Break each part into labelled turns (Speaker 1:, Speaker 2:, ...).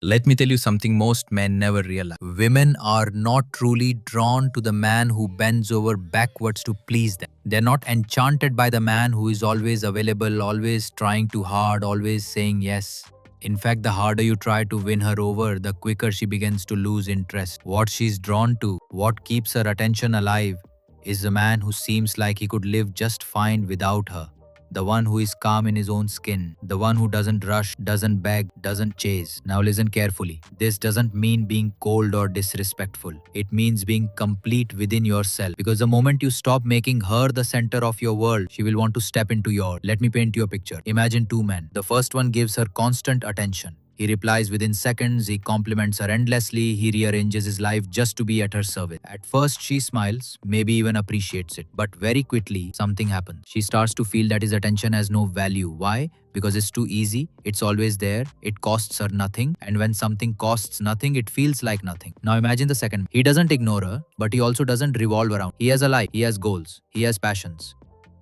Speaker 1: Let me tell you something most men never realize. Women are not truly drawn to the man who bends over backwards to please them. They're not enchanted by the man who is always available, always trying too hard, always saying yes. In fact, the harder you try to win her over, the quicker she begins to lose interest. What she's drawn to, what keeps her attention alive, is a man who seems like he could live just fine without her. The one who is calm in his own skin, the one who doesn't rush, doesn't beg, doesn't chase. Now listen carefully. This doesn't mean being cold or disrespectful. It means being complete within yourself. Because the moment you stop making her the center of your world, she will want to step into yours. Let me paint you a picture. Imagine two men. The first one gives her constant attention. He replies within seconds, he compliments her endlessly, he rearranges his life just to be at her service. At first, she smiles, maybe even appreciates it. But very quickly, something happens. She starts to feel that his attention has no value. Why? Because it's too easy, it's always there, it costs her nothing, and when something costs nothing, it feels like nothing. Now imagine the second. He doesn't ignore her, but he also doesn't revolve around. He has a life, he has goals, he has passions.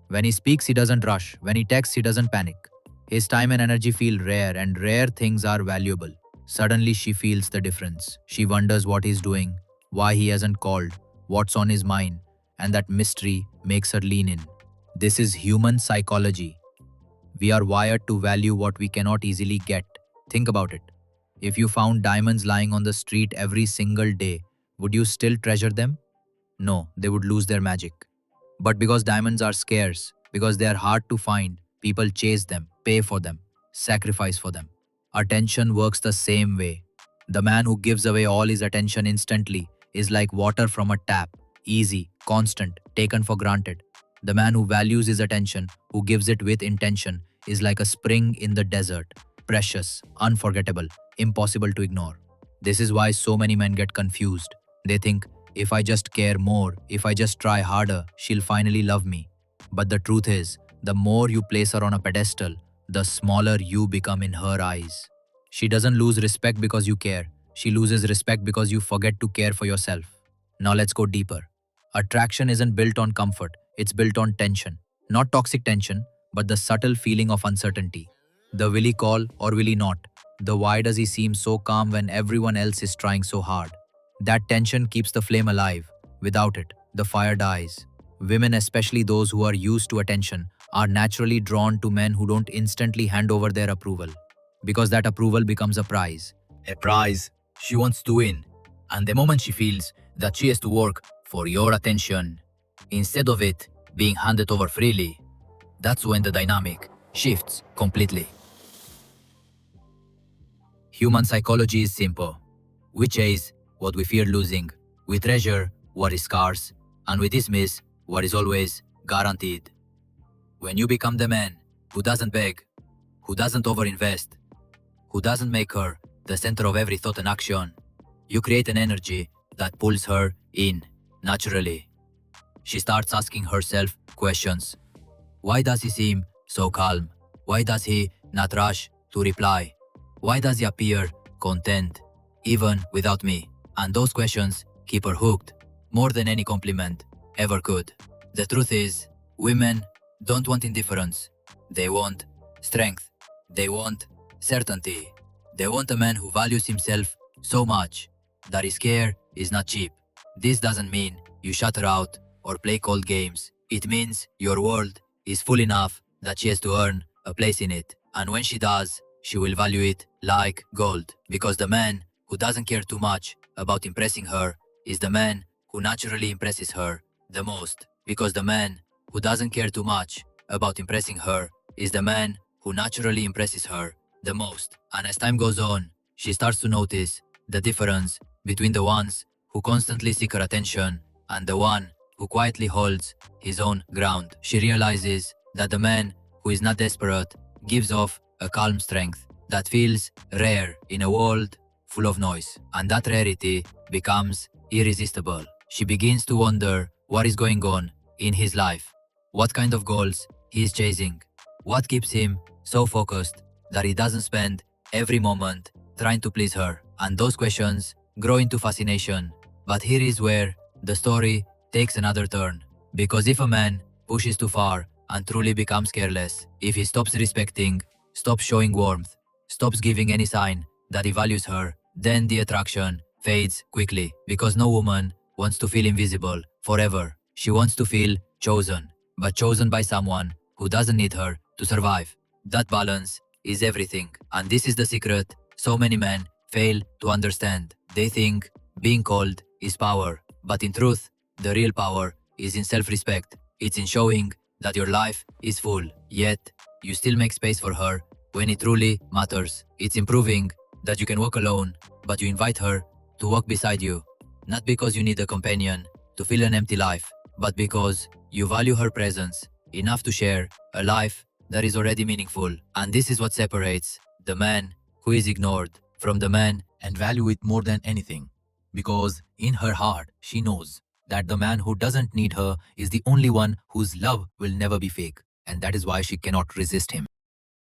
Speaker 1: When he speaks, he doesn't rush. When he texts, he doesn't panic. His time and energy feel rare, and rare things are valuable. Suddenly, she feels the difference. She wonders what he's doing, why he hasn't called, what's on his mind, and that mystery makes her lean in. This is human psychology. We are wired to value what we cannot easily get. Think about it. If you found diamonds lying on the street every single day, would you still treasure them? No, they would lose their magic. But because diamonds are scarce, because they are hard to find, people chase them, pay for them, sacrifice for them. Attention works the same way. The man who gives away all his attention instantly is like water from a tap, easy, constant, taken for granted. The man who values his attention, who gives it with intention, is like a spring in the desert, precious, unforgettable, impossible to ignore. This is why so many men get confused. They think, if I just care more, if I just try harder, she'll finally love me. But the truth is, the more you place her on a pedestal, the smaller you become in her eyes. She doesn't lose respect because you care. She loses respect because you forget to care for yourself. Now let's go deeper. Attraction isn't built on comfort, it's built on tension. Not toxic tension, but the subtle feeling of uncertainty. The will he call or will he not? The why does he seem so calm when everyone else is trying so hard? That tension keeps the flame alive. Without it, the fire dies. Women, especially those who are used to attention, are naturally drawn to men who don't instantly hand over their approval. Because that approval becomes a prize. A prize she wants to win. And the moment she feels that she has to work for your attention, instead of it being handed over freely, that's when the dynamic shifts completely. Human psychology is simple. We chase what we fear losing, we treasure what is scarce, and we dismiss what is always guaranteed. When you become the man who doesn't beg, who doesn't overinvest, who doesn't make her the center of every thought and action, you create an energy that pulls her in naturally. She starts asking herself questions. Why does he seem so calm? Why does he not rush to reply? Why does he appear content even without me? And those questions keep her hooked more than any compliment ever could. The truth is, women don't want indifference. They want strength. They want certainty. They want a man who values himself so much that his care is not cheap. This doesn't mean you shut her out or play cold games. It means your world is full enough that she has to earn a place in it. And when she does, she will value it like gold. Because the man who doesn't care too much about impressing her is the man who naturally impresses her the most. Because the man who doesn't care too much about impressing her is the man who naturally impresses her the most. And as time goes on, she starts to notice the difference between the ones who constantly seek her attention and the one who quietly holds his own ground. She realizes that the man who is not desperate gives off a calm strength that feels rare in a world full of noise. And that rarity becomes irresistible. She begins to wonder what is going on in his life, what kind of goals he is chasing, what keeps him so focused that he doesn't spend every moment trying to please her. And those questions grow into fascination. But here is where the story takes another turn. Because if a man pushes too far and truly becomes careless, if he stops respecting, stops showing warmth, stops giving any sign that he values her, then the attraction fades quickly because no woman wants to feel invisible forever. She wants to feel chosen, but chosen by someone who doesn't need her to survive. That balance is everything, and this is the secret so many men fail to understand. They think being cold is power, but in truth, the real power is in self-respect. It's in showing that your life is full, yet you still make space for her when it truly matters. It's improving that you can walk alone, but you invite her to walk beside you. Not because you need a companion to fill an empty life, but because you value her presence enough to share a life that is already meaningful. And this is what separates the man who is ignored from the man and value it more than anything. Because in her heart, she knows that the man who doesn't need her is the only one whose love will never be fake. And that is why she cannot resist him.